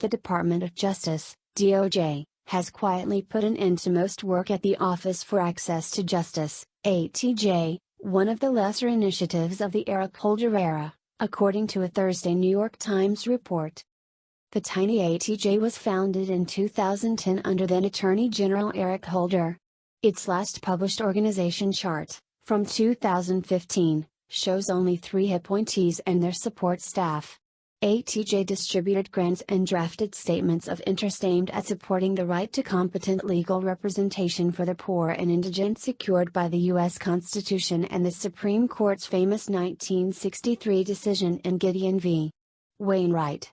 The Department of Justice, DOJ, has quietly put an end to most work at the Office for Access to Justice, ATJ, one of the lesser initiatives of the Eric Holder era, according to a Thursday New York Times report. The tiny ATJ was founded in 2010 under then Attorney General Eric Holder. Its last published organization chart, from 2015, shows only 3 appointees and their support staff. ATJ distributed grants and drafted statements of interest aimed at supporting the right to competent legal representation for the poor and indigent secured by the U.S. Constitution and the Supreme Court's famous 1963 decision in Gideon v. Wainwright.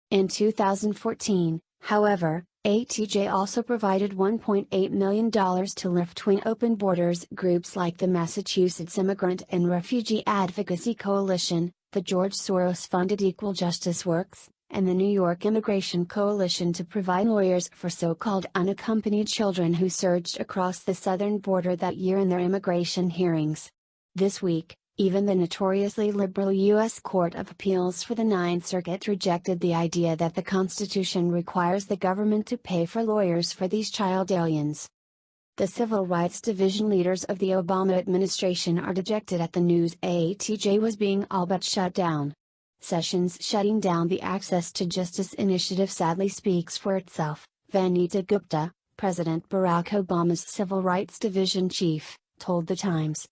In 2014, however, ATJ also provided $1.8 million to left-wing open borders groups like the Massachusetts Immigrant and Refugee Advocacy Coalition, the George Soros-funded Equal Justice Works, and the New York Immigration Coalition to provide lawyers for so-called unaccompanied children who surged across the southern border that year in their immigration hearings. This week, even the notoriously liberal U.S. Court of Appeals for the Ninth Circuit rejected the idea that the Constitution requires the government to pay for lawyers for these child aliens. The Civil Rights Division leaders of the Obama administration are dejected at the news ATJ was being all but shut down. Sessions shutting down the Access to Justice initiative sadly speaks for itself, Vanita Gupta, President Barack Obama's Civil Rights Division chief, told The Times.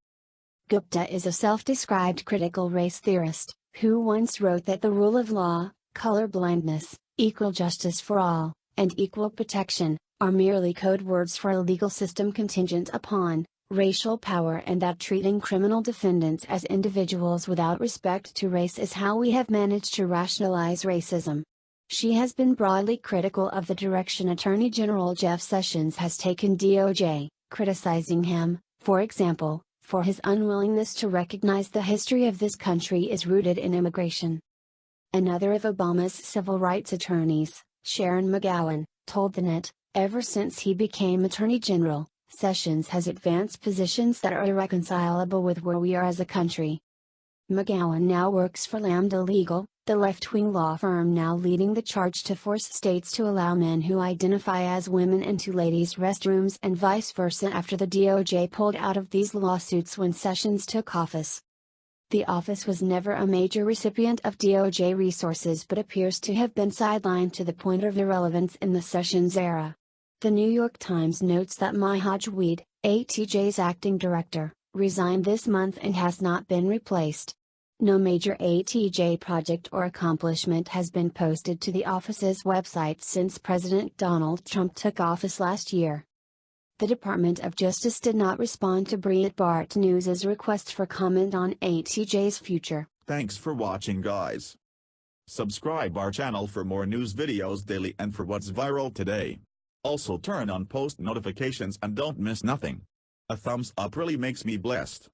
Gupta is a self-described critical race theorist, who once wrote that the rule of law, color blindness, equal justice for all, and equal protection, are merely code words for a legal system contingent upon racial power, and that treating criminal defendants as individuals without respect to race is how we have managed to rationalize racism. She has been broadly critical of the direction Attorney General Jeff Sessions has taken DOJ, criticizing him, for example, for his unwillingness to recognize the history of this country is rooted in immigration. Another of Obama's civil rights attorneys, Sharon McGowan, told the Net, ever since he became Attorney General, Sessions has advanced positions that are irreconcilable with where we are as a country. McGowan now works for Lambda Legal, the left-wing law firm now leading the charge to force states to allow men who identify as women into ladies' restrooms and vice versa after the DOJ pulled out of these lawsuits when Sessions took office. The office was never a major recipient of DOJ resources but appears to have been sidelined to the point of irrelevance in the Sessions era. The New York Times notes that Mihaj Weed, ATJ's acting director, resigned this month and has not been replaced. No major ATJ project or accomplishment has been posted to the office's website since President Donald Trump took office last year. The Department of Justice did not respond to Breitbart News' request for comment on ATJ's future. Thanks for watching, guys. Subscribe our channel for more news videos daily and for what's viral today. Also turn on post notifications and don't miss nothing. A thumbs up really makes me blessed.